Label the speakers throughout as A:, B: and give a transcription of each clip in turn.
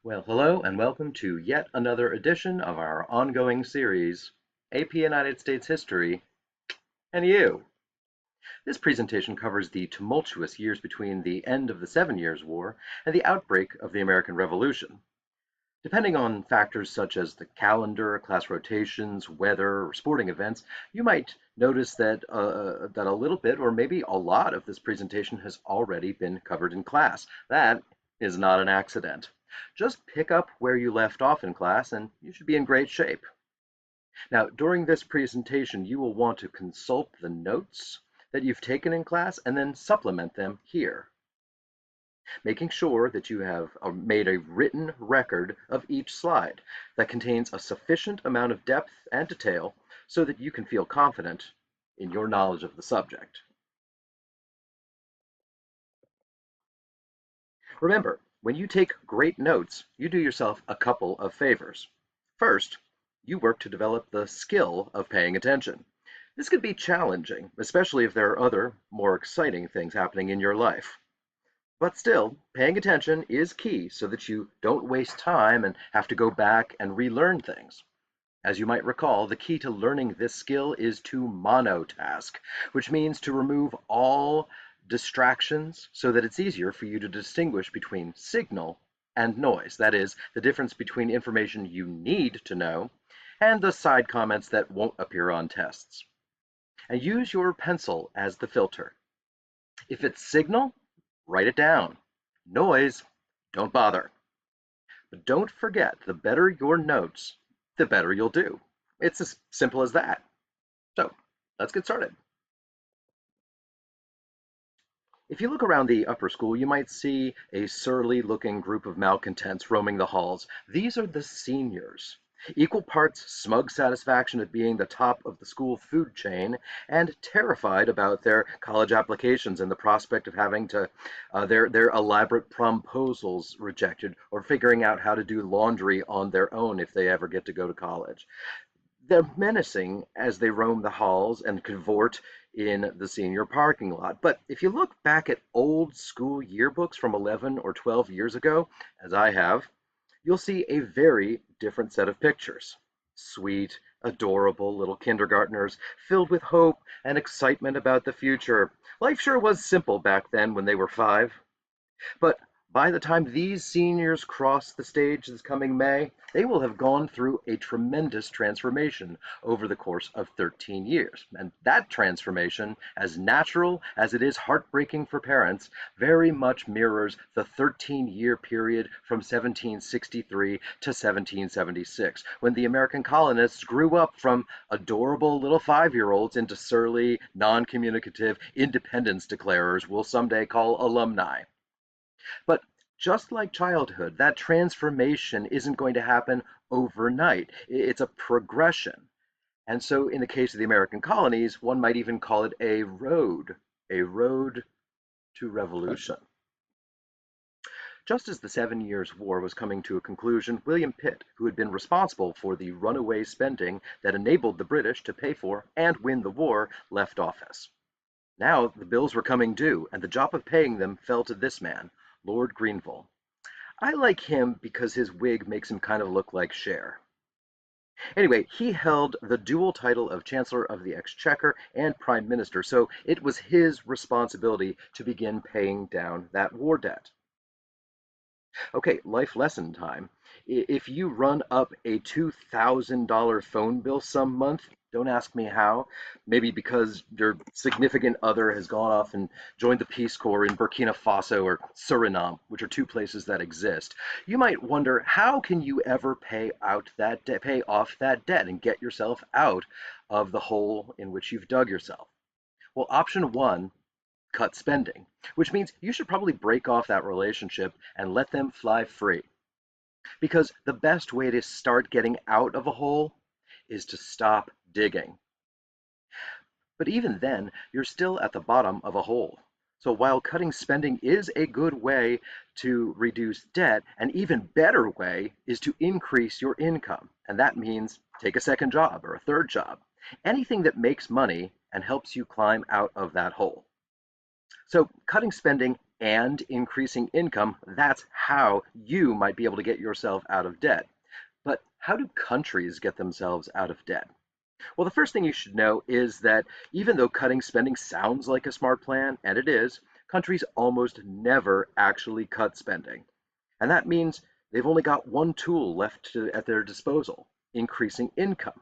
A: Well, hello and welcome to yet another edition of our ongoing series, AP United States History and You. This presentation covers the tumultuous years between the end of the Seven Years' War and the outbreak of the American Revolution. Depending on factors such as the calendar, class rotations, weather, or sporting events, you might notice that a little bit or maybe a lot of this presentation has already been covered in class. That is not an accident. Just pick up where you left off in class and you should be in great shape. Now, during this presentation, you will want to consult the notes that you've taken in class and then supplement them here, making sure that you have made a written record of each slide that contains a sufficient amount of depth and detail so that you can feel confident in your knowledge of the subject. Remember, when you take great notes, you do yourself a couple of favors. First, you work to develop the skill of paying attention. This can be challenging, especially if there are other, more exciting things happening in your life. But still, paying attention is key so that you don't waste time and have to go back and relearn things. As you might recall, the key to learning this skill is to monotask, which means to remove all distractions so that it's easier for you to distinguish between signal and noise. That is, the difference between information you need to know and the side comments that won't appear on tests. And use your pencil as the filter. If it's signal, write it down. Noise, don't bother. But don't forget, the better your notes, the better you'll do. It's as simple as that. So let's get started. If you look around the upper school, you might see a surly looking group of malcontents roaming the halls. These are the seniors. Equal parts smug satisfaction at being the top of the school food chain and terrified about their college applications and the prospect of having their elaborate promposals rejected or figuring out how to do laundry on their own if they ever get to go to college. They're menacing as they roam the halls and cavort in the senior parking lot. But if you look back at old school yearbooks from 11 or 12 years ago, as I have, you'll see a very different set of pictures. Sweet, adorable little kindergartners filled with hope and excitement about the future. Life sure was simple back then when they were 5. But by the time these seniors cross the stage this coming May, they will have gone through a tremendous transformation over the course of 13 years. And that transformation, as natural as it is heartbreaking for parents, very much mirrors the 13-year period from 1763 to 1776, when the American colonists grew up from adorable little 5-year-olds into surly, non-communicative independence declarers we'll someday call alumni. But just like childhood, that transformation isn't going to happen overnight. It's a progression. And so, in the case of the American colonies, one might even call it a road to revolution. Just as the 7 Years' War was coming to a conclusion, William Pitt, who had been responsible for the runaway spending that enabled the British to pay for and win the war, left office. Now the bills were coming due, and the job of paying them fell to this man, Lord Grenville. I like him because his wig makes him kind of look like Cher. Anyway, he held the dual title of Chancellor of the Exchequer and Prime Minister, so it was his responsibility to begin paying down that war debt. Okay, life lesson time. If you run up a $2,000 phone bill some month, don't ask me how. Maybe because your significant other has gone off and joined the Peace Corps in Burkina Faso or Suriname, which are two places that exist. You might wonder, how can you ever pay off that debt and get yourself out of the hole in which you've dug yourself? Well, option one, cut spending, which means you should probably break off that relationship and let them fly free. Because the best way to start getting out of a hole is to stop digging. But even then, you're still at the bottom of a hole. So while cutting spending is a good way to reduce debt, an even better way is to increase your income. And that means take a second job or a third job. Anything that makes money and helps you climb out of that hole. So cutting spending and increasing income, that's how you might be able to get yourself out of debt. But how do countries get themselves out of debt? Well, the first thing you should know is that even though cutting spending sounds like a smart plan, and it is, countries almost never actually cut spending. And that means they've only got one tool at their disposal: increasing income.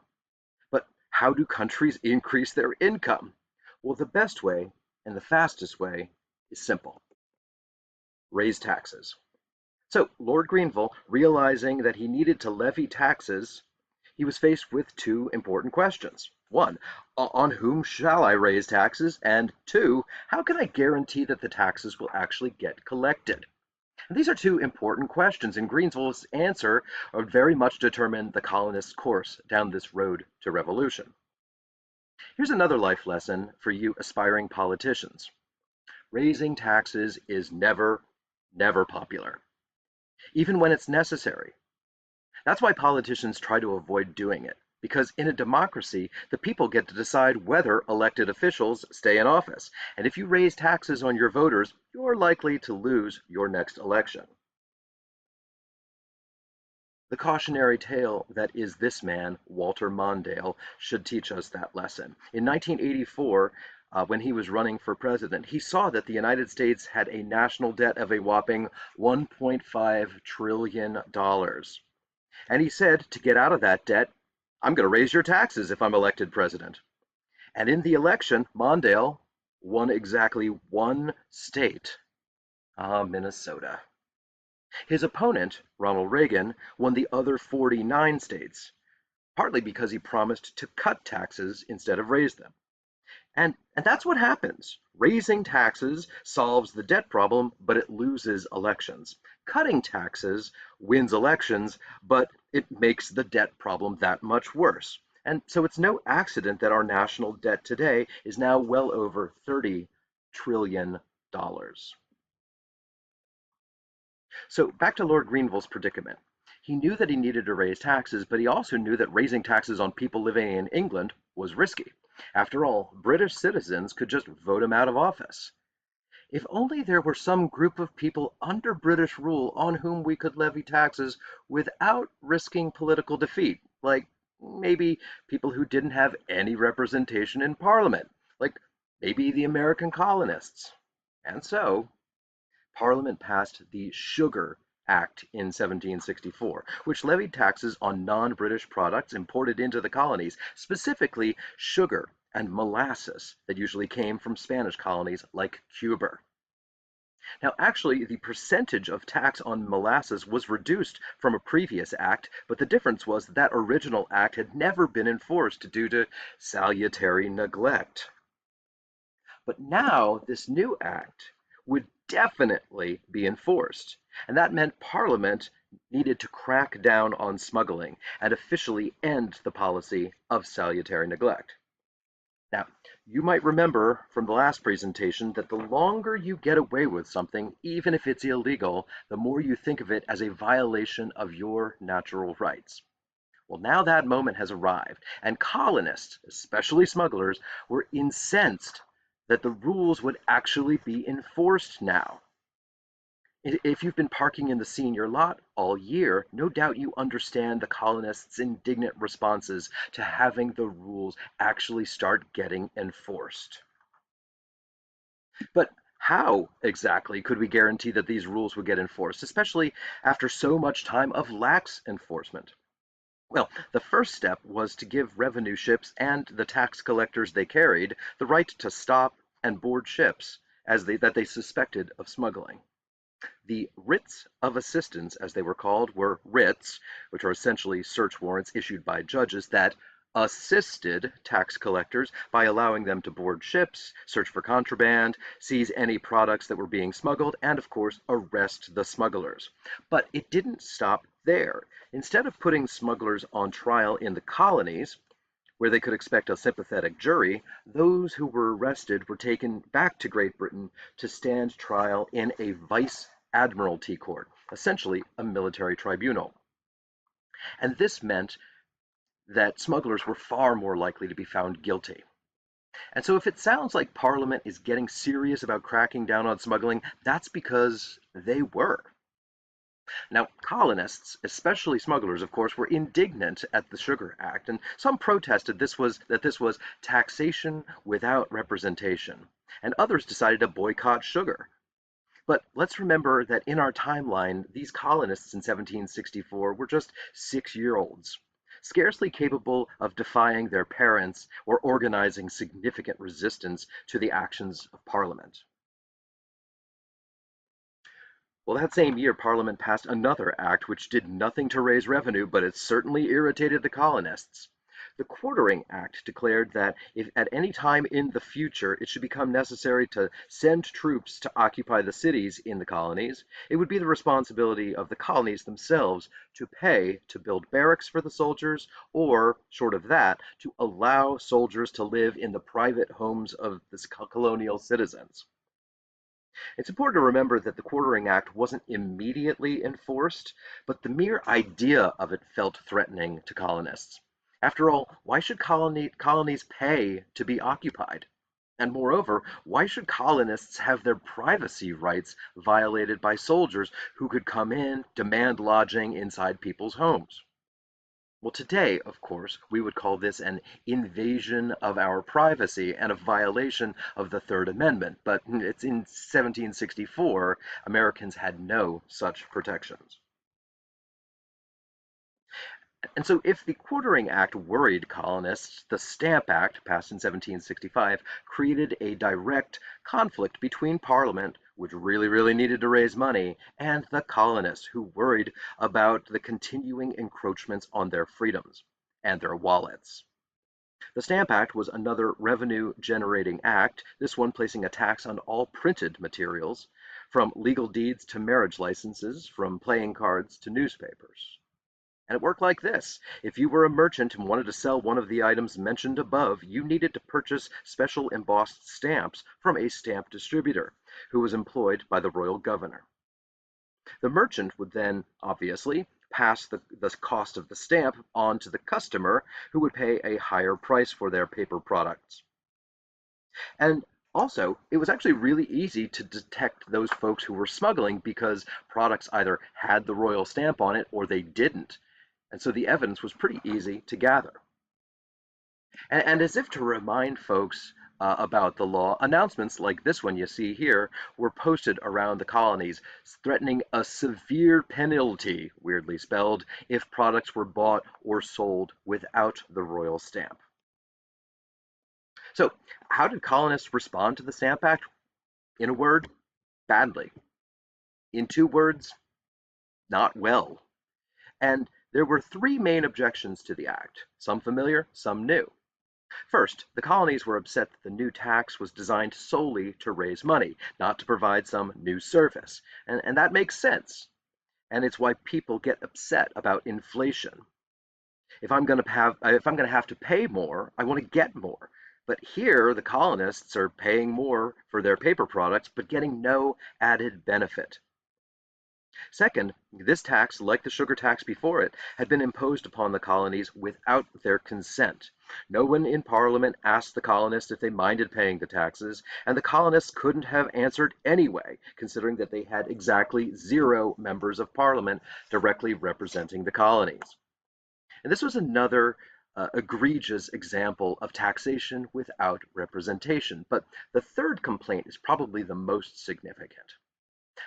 A: But how do countries increase their income? Well, the best way and the fastest way is simple: raise taxes. So, Lord Grenville, realizing that he needed to levy taxes, he was faced with two important questions. One, on whom shall I raise taxes? And two, how can I guarantee that the taxes will actually get collected? And these are two important questions, and Grenville's answer would very much determine the colonists' course down this road to revolution. Here's another life lesson for you aspiring politicians. Raising taxes is never popular, even when it's necessary. That's why politicians try to avoid doing it, because in a democracy, the people get to decide whether elected officials stay in office. And if you raise taxes on your voters, you're likely to lose your next election. The cautionary tale that is this man, Walter Mondale, should teach us that lesson. In 1984, when he was running for president, he saw that the United States had a national debt of a whopping $1.5 trillion. And he said, to get out of that debt, I'm going to raise your taxes if I'm elected president. And in the election, Mondale won exactly one state, Minnesota. His opponent, Ronald Reagan, won the other 49 states, partly because he promised to cut taxes instead of raise them. And that's what happens. Raising taxes solves the debt problem, but it loses elections. Cutting taxes wins elections, but it makes the debt problem that much worse. And so it's no accident that our national debt today is now well over $30 trillion. So back to Lord Grenville's predicament. He knew that he needed to raise taxes, but he also knew that raising taxes on people living in England was risky. After all, British citizens could just vote him out of office. If only there were some group of people under British rule on whom we could levy taxes without risking political defeat, like maybe people who didn't have any representation in Parliament, like maybe the American colonists. And so, Parliament passed the Sugar Act in 1764, which levied taxes on non-British products imported into the colonies, specifically sugar and molasses that usually came from Spanish colonies like Cuba. Now, actually, the percentage of tax on molasses was reduced from a previous act, but the difference was that original act had never been enforced due to salutary neglect. But now this new act would definitely be enforced, and that meant Parliament needed to crack down on smuggling and officially end the policy of salutary neglect. Now, you might remember from the last presentation that the longer you get away with something, even if it's illegal, the more you think of it as a violation of your natural rights. Well, now that moment has arrived, and colonists, especially smugglers, were incensed that the rules would actually be enforced now. If you've been parking in the senior lot all year, no doubt you understand the colonists' indignant responses to having the rules actually start getting enforced. But how exactly could we guarantee that these rules would get enforced, especially after so much time of lax enforcement? Well, the first step was to give revenue ships and the tax collectors they carried the right to stop and board ships that they suspected of smuggling. The writs of assistance, as they were called, were writs, which are essentially search warrants issued by judges that assisted tax collectors by allowing them to board ships, search for contraband, seize any products that were being smuggled, and of course arrest the smugglers. But it didn't stop there. Instead of putting smugglers on trial in the colonies, where they could expect a sympathetic jury, those who were arrested were taken back to Great Britain to stand trial in a vice admiralty court, essentially a military tribunal. And this meant that smugglers were far more likely to be found guilty. And so if it sounds like Parliament is getting serious about cracking down on smuggling, that's because they were. Now, colonists, especially smugglers, of course, were indignant at the Sugar Act, and some protested this was taxation without representation, and others decided to boycott sugar. But let's remember that in our timeline, these colonists in 1764 were just 6-year-olds, scarcely capable of defying their parents or organizing significant resistance to the actions of Parliament. Well, that same year, Parliament passed another act which did nothing to raise revenue, but it certainly irritated the colonists. The Quartering Act declared that if at any time in the future it should become necessary to send troops to occupy the cities in the colonies, it would be the responsibility of the colonies themselves to pay to build barracks for the soldiers, or, short of that, to allow soldiers to live in the private homes of the colonial citizens. It's important to remember that the Quartering Act wasn't immediately enforced, but the mere idea of it felt threatening to colonists. After all, why should colonies pay to be occupied? And moreover, why should colonists have their privacy rights violated by soldiers who could come in, demand lodging inside people's homes? Well, today, of course, we would call this an invasion of our privacy and a violation of the Third Amendment, but it's in 1764, Americans had no such protections. And so if the Quartering Act worried colonists, the Stamp Act, passed in 1765, created a direct conflict between Parliament, which really needed to raise money, and the colonists, who worried about the continuing encroachments on their freedoms and their wallets. The Stamp Act was another revenue-generating act, this one placing a tax on all printed materials, from legal deeds to marriage licenses, from playing cards to newspapers. And it worked like this. If you were a merchant and wanted to sell one of the items mentioned above, you needed to purchase special embossed stamps from a stamp distributor who was employed by the royal governor. The merchant would then, obviously, pass the cost of the stamp on to the customer, who would pay a higher price for their paper products. And also, it was actually really easy to detect those folks who were smuggling because products either had the royal stamp on it or they didn't. And so the evidence was pretty easy to gather. And as if to remind folks about the law, announcements like this one you see here were posted around the colonies, threatening a severe penalty, weirdly spelled, if products were bought or sold without the royal stamp. So, how did colonists respond to the Stamp Act? In a word, badly. In two words, not well. And there were three main objections to the act, some familiar, some new. First, the colonies were upset that the new tax was designed solely to raise money, not to provide some new service. And that makes sense. And it's why people get upset about inflation. If I'm going to have to pay more, I want to get more. But here, the colonists are paying more for their paper products, but getting no added benefit. Second, this tax, like the sugar tax before it, had been imposed upon the colonies without their consent. No one in Parliament asked the colonists if they minded paying the taxes, and the colonists couldn't have answered anyway, considering that they had exactly 0 members of Parliament directly representing the colonies. And this was another egregious example of taxation without representation. But the third complaint is probably the most significant.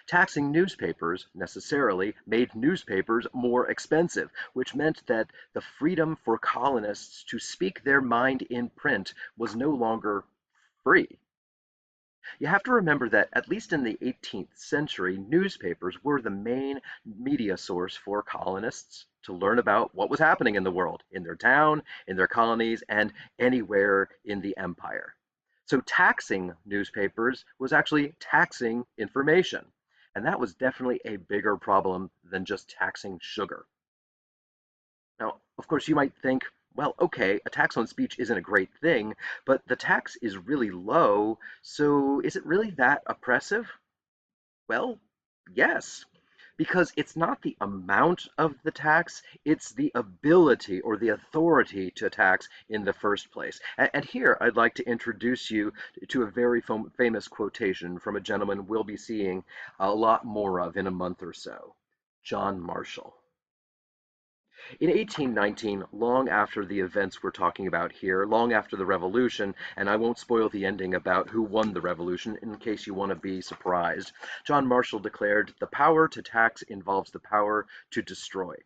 A: Taxing newspapers necessarily made newspapers more expensive, which meant that the freedom for colonists to speak their mind in print was no longer free. You have to remember that, at least in the 18th century, newspapers were the main media source for colonists to learn about what was happening in the world, in their town, in their colonies, and anywhere in the empire. So taxing newspapers was actually taxing information. And that was definitely a bigger problem than just taxing sugar. Now, of course, you might think, well, okay, a tax on speech isn't a great thing, but the tax is really low, so is it really that oppressive? Well, yes. Because it's not the amount of the tax, it's the ability or the authority to tax in the first place. And here I'd like to introduce you to a very famous quotation from a gentleman we'll be seeing a lot more of in a month or so, John Marshall. In 1819, long after the events we're talking about here, long after the Revolution, and I won't spoil the ending about who won the Revolution in case you want to be surprised, John Marshall declared, "The power to tax involves the power to destroy."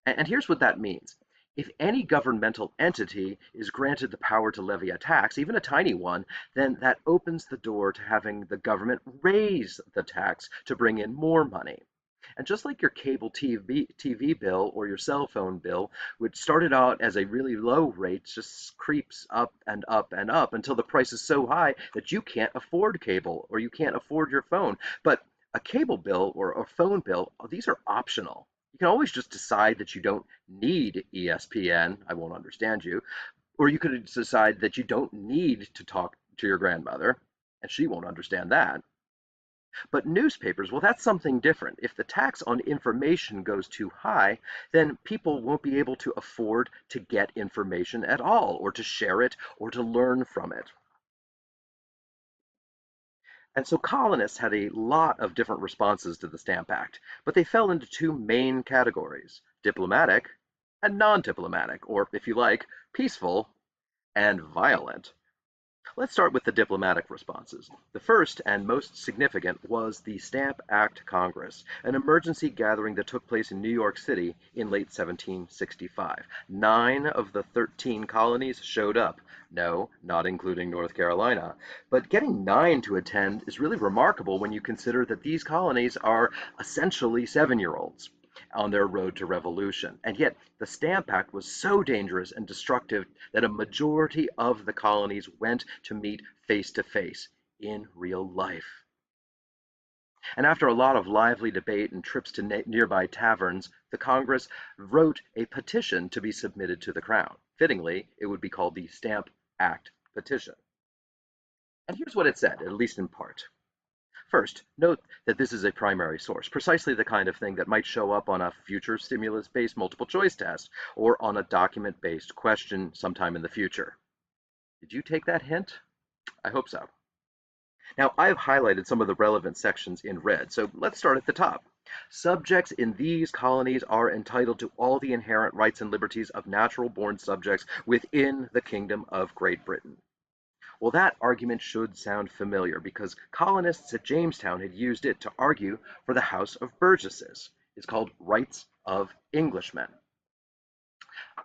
A: And here's what that means. If any governmental entity is granted the power to levy a tax, even a tiny one, then that opens the door to having the government raise the tax to bring in more money. And just like your cable TV bill or your cell phone bill, which started out as a really low rate, just creeps up and up and up until the price is so high that you can't afford cable or you can't afford your phone. But a cable bill or a phone bill, these are optional. You can always just decide that you don't need ESPN, I won't understand you, or you could decide that you don't need to talk to your grandmother, and she won't understand that. But newspapers, well, that's something different. If the tax on information goes too high, then people won't be able to afford to get information at all, or to share it, or to learn from it. And so colonists had a lot of different responses to the Stamp Act, but they fell into two main categories, diplomatic and non-diplomatic, or if you like, peaceful and violent. Let's start with the diplomatic responses. The first and most significant was the Stamp Act Congress, an emergency gathering that took place in New York City in late 1765. 9 of the 13 colonies showed up. No, not including North Carolina. But getting 9 to attend is really remarkable when you consider that these colonies are essentially 7-year-olds on their road to revolution. And yet, the Stamp Act was so dangerous and destructive that a majority of the colonies went to meet face to face in real life. And after a lot of lively debate and trips to nearby taverns, the Congress wrote a petition to be submitted to the Crown. Fittingly, it would be called the Stamp Act Petition. And here's what it said, at least in part. First, note that this is a primary source, precisely the kind of thing that might show up on a future stimulus-based multiple choice test or on a document-based question sometime in the future. Did you take that hint? I hope so. Now, I've highlighted some of the relevant sections in red, so let's start at the top. Subjects in these colonies are entitled to all the inherent rights and liberties of natural-born subjects within the Kingdom of Great Britain. Well, that argument should sound familiar because colonists at Jamestown had used it to argue for the House of Burgesses. It's called Rights of Englishmen.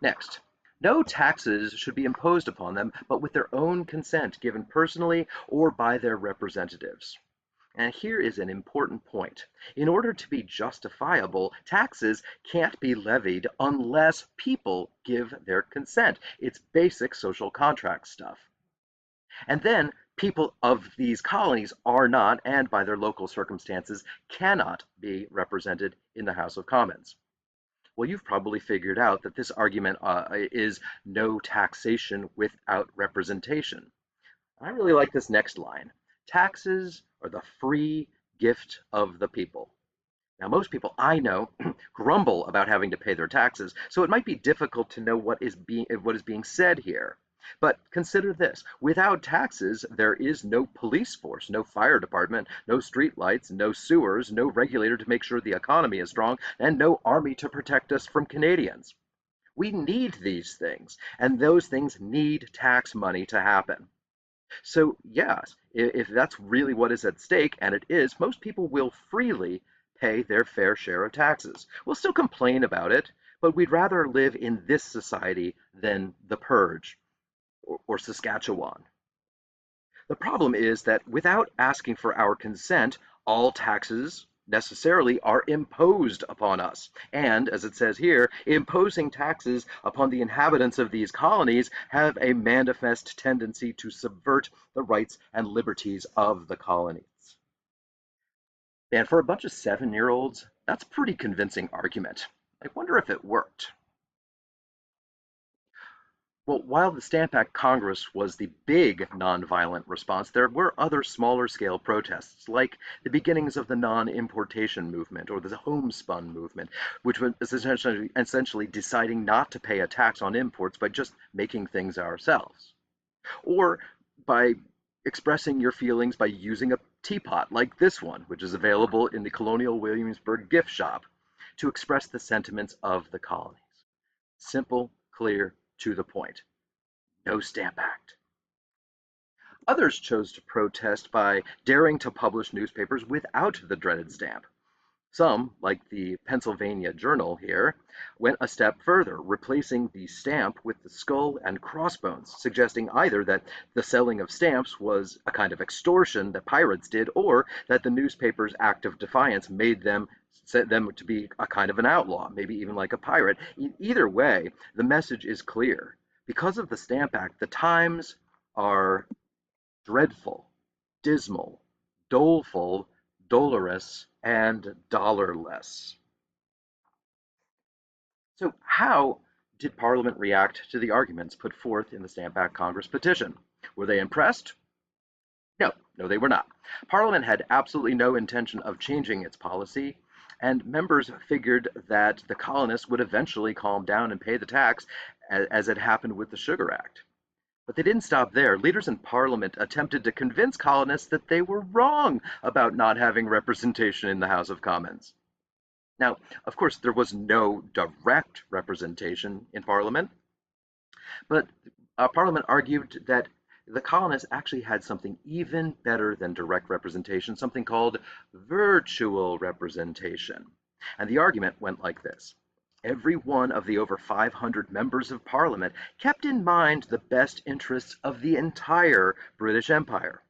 A: Next, no taxes should be imposed upon them, but with their own consent, given personally or by their representatives. And here is an important point. In order to be justifiable, taxes can't be levied unless people give their consent. It's basic social contract stuff. And then people of these colonies are not, and by their local circumstances, cannot be represented in the House of Commons. Well, you've probably figured out that this argument is no taxation without representation. I really like this next line. Taxes are the free gift of the people. Now, most people I know grumble about having to pay their taxes, so it might be difficult to know what is being said here. But consider this, without taxes, there is no police force, no fire department, no street lights, no sewers, no regulator to make sure the economy is strong, and no army to protect us from Canadians. We need these things, and those things need tax money to happen. So yes, if that's really what is at stake, and it is, most people will freely pay their fair share of taxes. We'll still complain about it, but we'd rather live in this society than the Purge or Saskatchewan. The problem is that without asking for our consent, all taxes necessarily are imposed upon us. And, as it says here, imposing taxes upon the inhabitants of these colonies have a manifest tendency to subvert the rights and liberties of the colonies. And for a bunch of 7-year-olds, that's a pretty convincing argument. I wonder if it worked. Well, while the Stamp Act Congress was the big nonviolent response, there were other smaller scale protests, like the beginnings of the non-importation movement or the homespun movement, which was essentially deciding not to pay a tax on imports by just making things ourselves, or by expressing your feelings by using a teapot like this one, which is available in the Colonial Williamsburg gift shop, to express the sentiments of the colonies. Simple, clear, to the point. No Stamp Act. Others chose to protest by daring to publish newspapers without the dreaded stamp. Some, like the Pennsylvania Journal here, went a step further, replacing the stamp with the skull and crossbones, suggesting either that the selling of stamps was a kind of extortion that pirates did, or that the newspaper's act of defiance made them set them to be a kind of an outlaw, maybe even like a pirate. Either way, the message is clear. Because of the Stamp Act, the times are dreadful, dismal, doleful, dolorous, and dollarless. So, how did Parliament react to the arguments put forth in the Stamp Act Congress petition? Were they impressed? No, they were not. Parliament had absolutely no intention of changing its policy, and members figured that the colonists would eventually calm down and pay the tax, as had happened with the Sugar Act. But they didn't stop there. Leaders in Parliament attempted to convince colonists that they were wrong about not having representation in the House of Commons. Now, of course, there was no direct representation in Parliament, but Parliament argued that the colonists actually had something even better than direct representation, something called virtual representation. And the argument went like this. Every one of the over 500 members of Parliament kept in mind the best interests of the entire British Empire,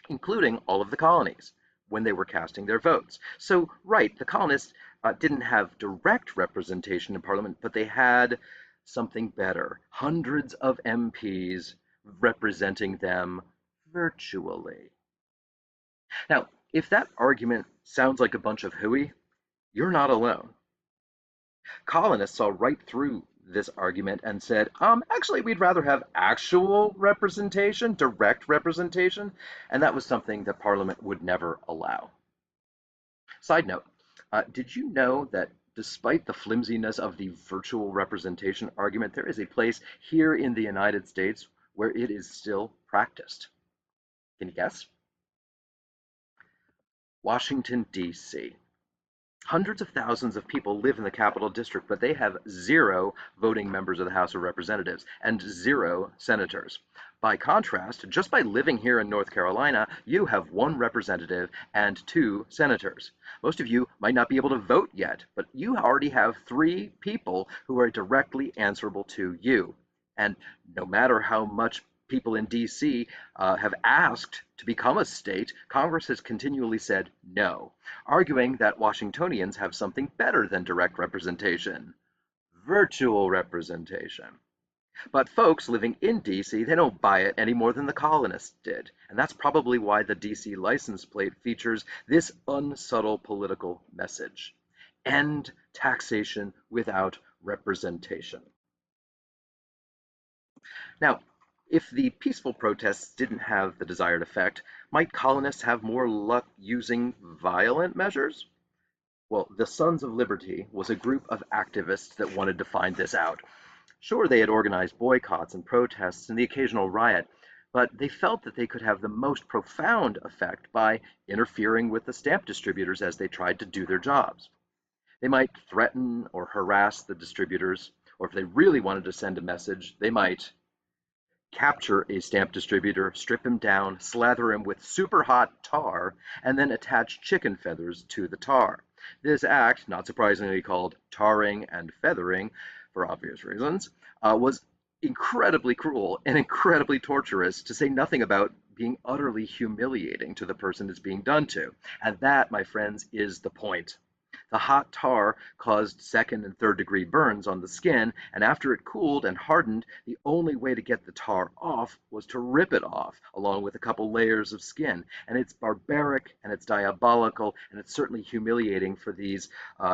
A: including all of the colonies, when they were casting their votes. So, right, the colonists didn't have direct representation in Parliament, but they had something better, hundreds of MPs representing them virtually. Now, if that argument sounds like a bunch of hooey, you're not alone. Colonists saw right through this argument and said, actually, we'd rather have actual representation, direct representation, and that was something that Parliament would never allow. Side note, did you know that despite the flimsiness of the virtual representation argument, there is a place here in the United States where it is still practiced? Can you guess? Washington, D.C. Hundreds of thousands of people live in the Capital District, but they have zero voting members of the House of Representatives and zero senators. By contrast, just by living here in North Carolina, you have one representative and two senators. Most of you might not be able to vote yet, but you already have three people who are directly answerable to you. And no matter how much people in DC have asked to become a state, Congress has continually said no, arguing that Washingtonians have something better than direct representation, virtual representation. But folks living in DC, they don't buy it any more than the colonists did. And that's probably why the DC license plate features this unsubtle political message. End taxation without representation. Now, if the peaceful protests didn't have the desired effect, might colonists have more luck using violent measures? Well, the Sons of Liberty was a group of activists that wanted to find this out. Sure, they had organized boycotts and protests and the occasional riot, but they felt that they could have the most profound effect by interfering with the stamp distributors as they tried to do their jobs. They might threaten or harass the distributors, or if they really wanted to send a message, they might capture a stamp distributor, strip him down, slather him with super hot tar, and then attach chicken feathers to the tar. This act, not surprisingly called tarring and feathering for obvious reasons, was incredibly cruel and incredibly torturous, to say nothing about being utterly humiliating to the person it's being done to. And that, my friends, is the point. The hot tar caused second and third degree burns on the skin, and after it cooled and hardened, the only way to get the tar off was to rip it off, along with a couple layers of skin. And it's barbaric, and it's diabolical, and it's certainly humiliating for these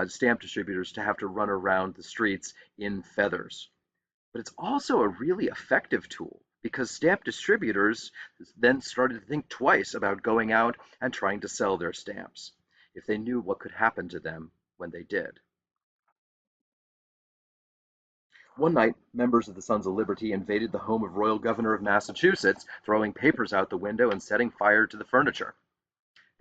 A: stamp distributors to have to run around the streets in feathers. But it's also a really effective tool because stamp distributors then started to think twice about going out and trying to sell their stamps if they knew what could happen to them when they did. One night, members of the Sons of Liberty invaded the home of Royal Governor of Massachusetts, throwing papers out the window and setting fire to the furniture.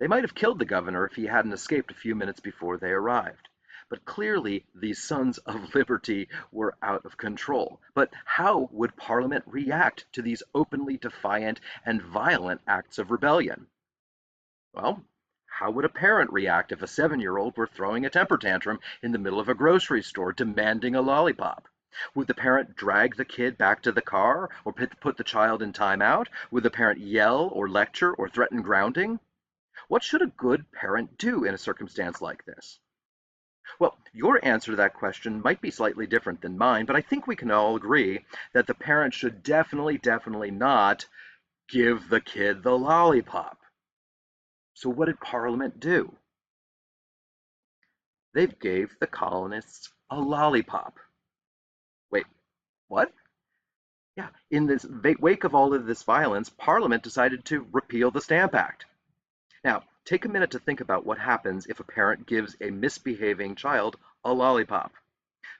A: They might have killed the governor if he hadn't escaped a few minutes before they arrived. But clearly, these Sons of Liberty were out of control. But how would Parliament react to these openly defiant and violent acts of rebellion? Well, how would a parent react if a 7-year-old were throwing a temper tantrum in the middle of a grocery store demanding a lollipop? Would the parent drag the kid back to the car or put the child in timeout? Would the parent yell or lecture or threaten grounding? What should a good parent do in a circumstance like this? Well, your answer to that question might be slightly different than mine, but I think we can all agree that the parent should definitely not give the kid the lollipop. So what did Parliament do? They gave the colonists a lollipop. Wait, what? Yeah, in this wake of all of this violence, Parliament decided to repeal the Stamp Act. Now, take a minute to think about what happens if a parent gives a misbehaving child a lollipop.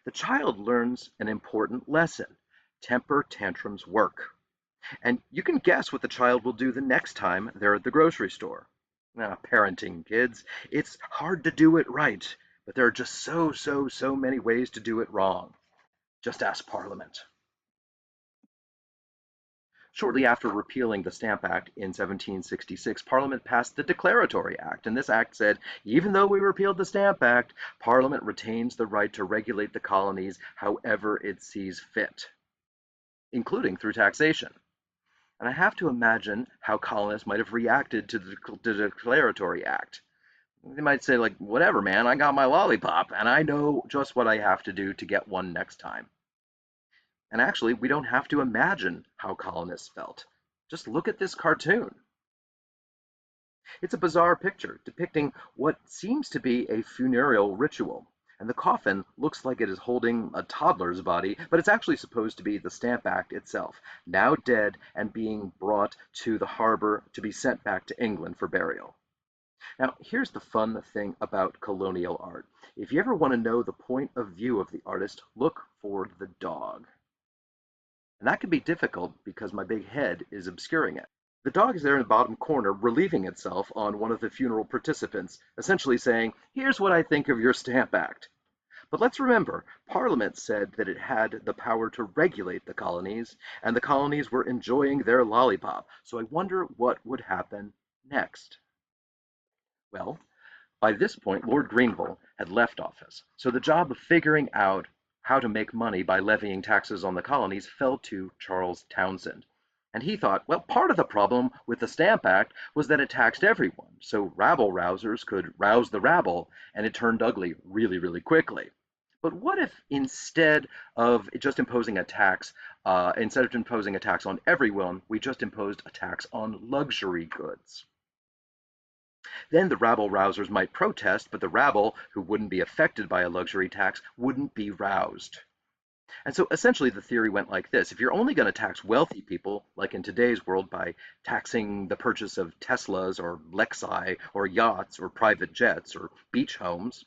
A: The child learns an important lesson. Temper tantrums work. And you can guess what the child will do the next time they're at the grocery store. Now, parenting kids, it's hard to do it right, but there are just so many ways to do it wrong. Just ask Parliament. Shortly after repealing the Stamp Act in 1766, Parliament passed the Declaratory Act, and this act said, even though we repealed the Stamp Act, Parliament retains the right to regulate the colonies however it sees fit, including through taxation. And I have to imagine how colonists might have reacted to the Declaratory Act. They might say, like, whatever, man, I got my lollipop, and I know just what I have to do to get one next time. And actually, we don't have to imagine how colonists felt. Just look at this cartoon. It's a bizarre picture depicting what seems to be a funereal ritual. And the coffin looks like it is holding a toddler's body, but it's actually supposed to be the Stamp Act itself, now dead and being brought to the harbor to be sent back to England for burial. Now, here's the fun thing about colonial art. If you ever want to know the point of view of the artist, look for the dog. And that can be difficult because my big head is obscuring it. The dog is there in the bottom corner, relieving itself on one of the funeral participants, essentially saying, here's what I think of your Stamp Act. But let's remember, Parliament said that it had the power to regulate the colonies, and the colonies were enjoying their lollipop. So I wonder what would happen next. Well, by this point, Lord Grenville had left office, so the job of figuring out how to make money by levying taxes on the colonies fell to Charles Townshend. And he thought, well, part of the problem with the Stamp Act was that it taxed everyone, so rabble-rousers could rouse the rabble, and it turned ugly really quickly. But what if instead of just imposing a tax, instead of imposing a tax on everyone, we just imposed a tax on luxury goods? Then the rabble-rousers might protest, but the rabble, who wouldn't be affected by a luxury tax, wouldn't be roused. And so essentially the theory went like this. If you're only going to tax wealthy people, like in today's world by taxing the purchase of Teslas or Lexi or yachts or private jets or beach homes,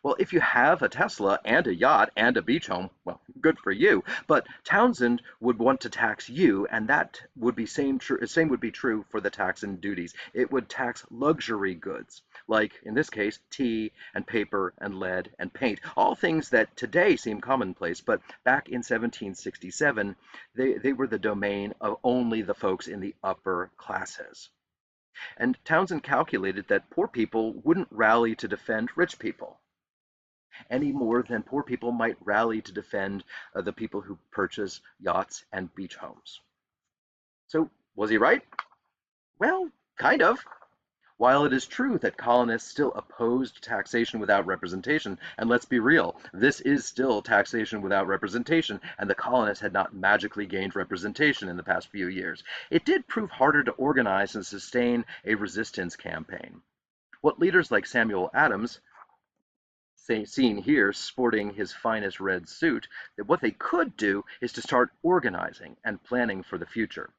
A: well, if you have a Tesla and a yacht and a beach home, well, good for you. But Townshend would want to tax you, and that would be same would be true for the tax and duties. It would tax luxury goods, like in this case, tea and paper and lead and paint, all things that today seem commonplace, but back in 1767, they were the domain of only the folks in the upper classes. And Townshend calculated that poor people wouldn't rally to defend rich people any more than poor people might rally to defend the people who purchase yachts and beach homes. So, was he right? Well, kind of. While it is true that colonists still opposed taxation without representation, and let's be real, this is still taxation without representation, and the colonists had not magically gained representation in the past few years, it did prove harder to organize and sustain a resistance campaign. What leaders like Samuel Adams seen here sporting his finest red suit, that what they could do is to start organizing and planning for the future.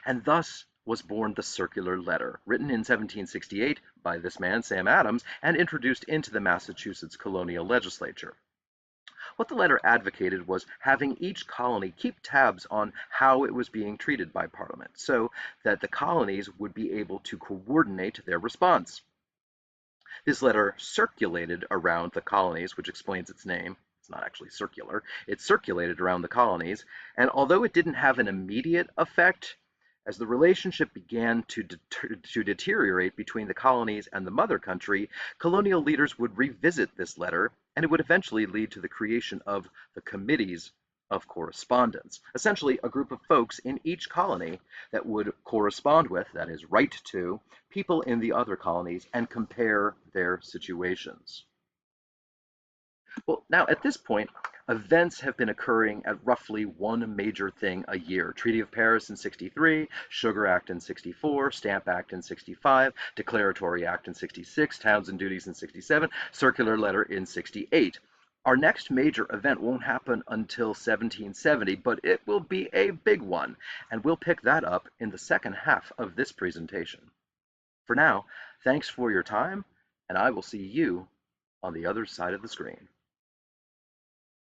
A: And thus was born the Circular Letter, written in 1768 by this man, Sam Adams, and introduced into the Massachusetts colonial legislature. What the letter advocated was having each colony keep tabs on how it was being treated by Parliament, so that the colonies would be able to coordinate their response. This letter circulated around the colonies, which explains its name. It's not actually circular. It circulated around the colonies, and although it didn't have an immediate effect, as the relationship began to deteriorate between the colonies and the mother country, colonial leaders would revisit this letter, and it would eventually lead to the creation of the Committees of Correspondence, essentially a group of folks in each colony that would correspond with, that is, write to, people in the other colonies and compare their situations. Well, now at this point, events have been occurring at roughly one major thing a year. Treaty of Paris in 63, Sugar Act in 64, Stamp Act in 65, Declaratory Act in 66, Towns and Duties in 67, Circular Letter in 68. Our next major event won't happen until 1770, but it will be a big one, and we'll pick that up in the second half of this presentation. For now, thanks for your time, and I will see you on the other side of the screen.